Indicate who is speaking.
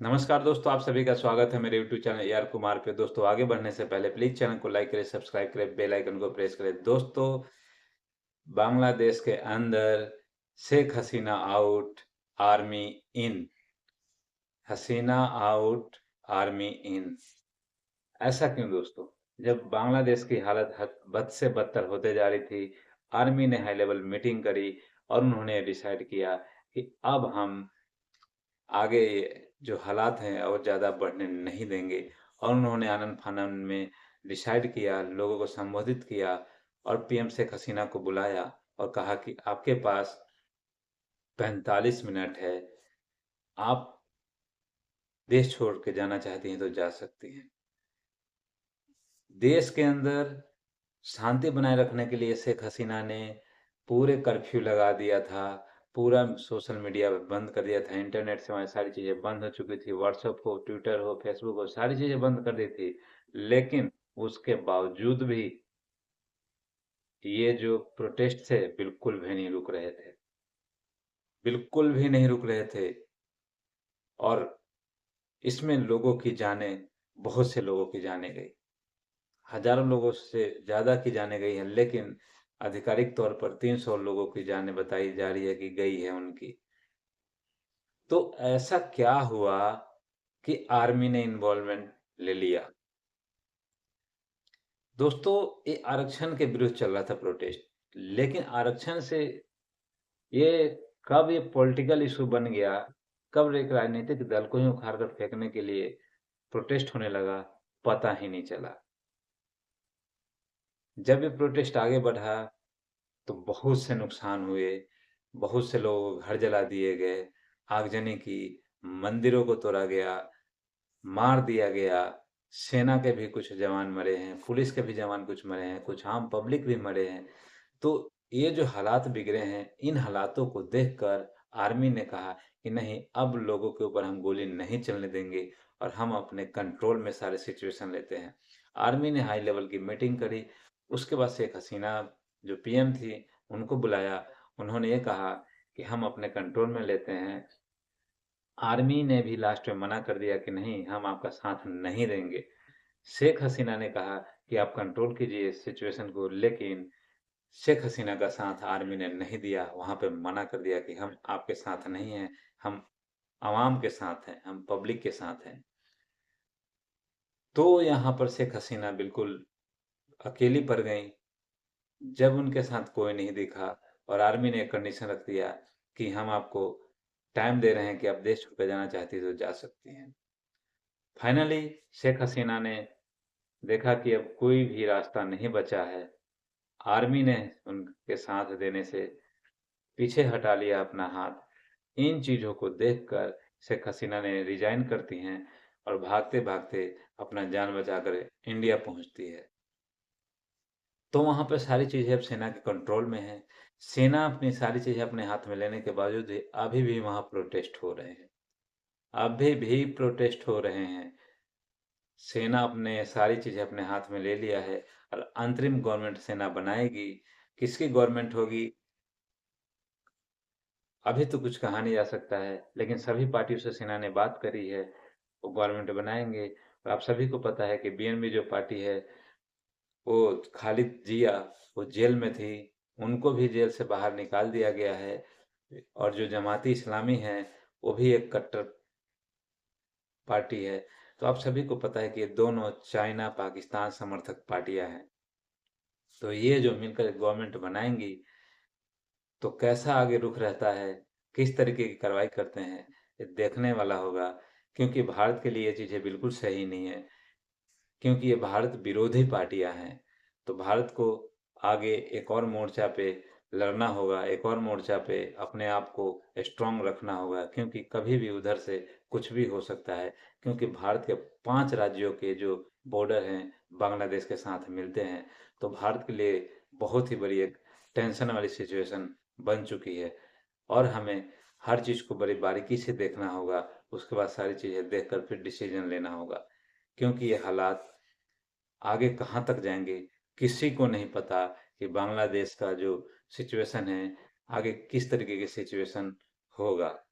Speaker 1: नमस्कार दोस्तों, आप सभी का स्वागत है मेरे यूट्यूब चैनल AR कुमार पे। दोस्तों, आगे बढ़ने से पहले प्लीज चैनल को लाइक करें, सब्सक्राइब करें, बेल आइकन को प्रेस करें। दोस्तों, बांग्लादेश के अंदर Sheikh Hasina out, army in. Hasina out, army in. ऐसा क्यों दोस्तों? जब बांग्लादेश की हालत बद से बदतर होते जा रही थी, आर्मी ने हाई लेवल मीटिंग करी और उन्होंने डिसाइड किया कि अब हम आगे जो हालात हैं और ज़्यादा बढ़ने नहीं देंगे। और उन्होंने आनन-फानन में डिसाइड किया, लोगों को संबोधित किया और पीएम शेख हसीना को बुलाया और कहा कि आपके पास 45 मिनट है, आप देश छोड़ के जाना चाहती हैं तो जा सकती हैं। देश के अंदर शांति बनाए रखने के लिए शेख हसीना ने पूरे कर्फ्यू लगा दिया था, पूरा सोशल मीडिया बंद कर दिया था, इंटरनेट से हमारी सारी चीज़ें बंद हो चुकी थी, व्हाट्सएप हो, ट्विटर हो, फेसबुक हो, सारी चीज़ें बंद कर दी थी। लेकिन उसके बावजूद भी ये जो प्रोटेस्ट थे, बिल्कुल भी नहीं रुक रहे थे, बिल्कुल भी नहीं रुक रहे थे। और इसमें लोगों की जानें, बहुत से लोगों की जानें गई। हजारों लोगों से ज़्यादा की जानें गई हैं, लेकिन आधिकारिक तौर पर 300 लोगों की जानें बताई जा रही है कि गई है उनकी। तो ऐसा क्या हुआ कि आर्मी ने इन्वॉल्वमेंट ले लिया? दोस्तों, ये आरक्षण के विरुद्ध चल रहा था प्रोटेस्ट, लेकिन आरक्षण से ये कब ये पॉलिटिकल इशू बन गया, कब एक राजनीतिक दल को ही उखाड़ कर फेंकने के लिए प्रोटेस्ट होने लगा, पता ही नहीं चला। जब ये प्रोटेस्ट आगे बढ़ा तो बहुत से नुकसान हुए, बहुत से लोगों को घर जला दिए गए, आगजनी की, मंदिरों को तोड़ा गया, मार दिया गया, सेना के भी कुछ जवान मरे हैं, पुलिस के भी जवान कुछ मरे हैं, कुछ आम पब्लिक भी मरे हैं। तो ये जो हालात बिगड़े हैं, इन हालातों को देखकर आर्मी ने कहा कि नहीं, अब लोगों के ऊपर हम गोली नहीं चलने देंगे और हम अपने कंट्रोल में सारे सिचुएशन लेते हैं। आर्मी ने हाई लेवल की मीटिंग करी, उसके बाद शेख हसीना जो पीएम थी, उनको बुलाया। उन्होंने ये कहा कि हम अपने कंट्रोल में लेते हैं। आर्मी ने भी लास्ट में मना कर दिया कि नहीं, हम आपका साथ नहीं देंगे। शेख हसीना ने कहा कि आप कंट्रोल कीजिए सिचुएशन को, लेकिन शेख हसीना का साथ आर्मी ने नहीं दिया, वहाँ पे मना कर दिया कि हम आपके साथ नहीं हैं, हम आवाम के साथ हैं, हम पब्लिक के साथ हैं। तो यहाँ पर शेख हसीना बिल्कुल अकेली पड़ गईं, जब उनके साथ कोई नहीं दिखा और आर्मी ने एक कंडीशन रख दिया कि हम आपको टाइम दे रहे हैं कि आप देश छोड़ के जाना चाहती हैं तो जा सकती हैं। फाइनली शेख हसीना ने देखा कि अब कोई भी रास्ता नहीं बचा है। आर्मी ने उनके साथ देने से पीछे हटा लिया अपना हाथ। इन चीज़ों को देखकर शेख हसीना ने रिजाइन करती हैं और भागते-भागते अपना जान बचाकर इंडिया पहुँचती है। तो वहाँ पे सारी चीज़ें अब सेना के कंट्रोल में हैं। सेना अपनी सारी चीज़ें अपने हाथ में लेने के बावजूद भी अभी भी वहाँ प्रोटेस्ट हो रहे हैं। अभी भी प्रोटेस्ट हो रहे हैं। सेना अपने सारी चीज़ें अपने हाथ में ले लिया है और अंतरिम गवर्नमेंट सेना बनाएगी। किसकी गवर्नमेंट होगी, अभी तो कुछ कहा नहीं जा सकता है, लेकिन सभी पार्टियों से सेना ने बात करी है, वो गवर्नमेंट बनाएँगे। और आप सभी को पता है कि बीएनपी जो पार्टी है, वो खालिद जिया, वो जेल में थी, उनको भी जेल से बाहर निकाल दिया गया है। और जो जमाती इस्लामी है, वो भी एक कट्टर पार्टी है। तो आप सभी को पता है कि ये दोनों चाइना, पाकिस्तान समर्थक पार्टियां हैं। तो ये जो मिलकर गवर्नमेंट बनाएंगी, तो कैसा आगे रुख रहता है, किस तरीके की कार्रवाई करते हैं, ये देखने वाला होगा। क्योंकि भारत के लिए ये चीज़ें बिल्कुल सही नहीं है, क्योंकि ये भारत विरोधी पार्टियां हैं। तो भारत को आगे एक और मोर्चा पे लड़ना होगा, एक और मोर्चा पे अपने आप को स्ट्रांग रखना होगा, क्योंकि कभी भी उधर से कुछ भी हो सकता है। क्योंकि भारत के 5 राज्यों के जो बॉर्डर हैं, बांग्लादेश के साथ मिलते हैं। तो भारत के लिए बहुत ही बड़ी एक टेंशन वाली सिचुएशन बन चुकी है और हमें हर चीज़ को बड़ी बारीकी से देखना होगा। उसके बाद सारी चीज़ें देखकर फिर डिसीजन लेना होगा, क्योंकि ये हालात आगे कहाँ तक जाएंगे, किसी को नहीं पता कि बांग्लादेश का जो सिचुएशन है, आगे किस तरीके की सिचुएशन होगा।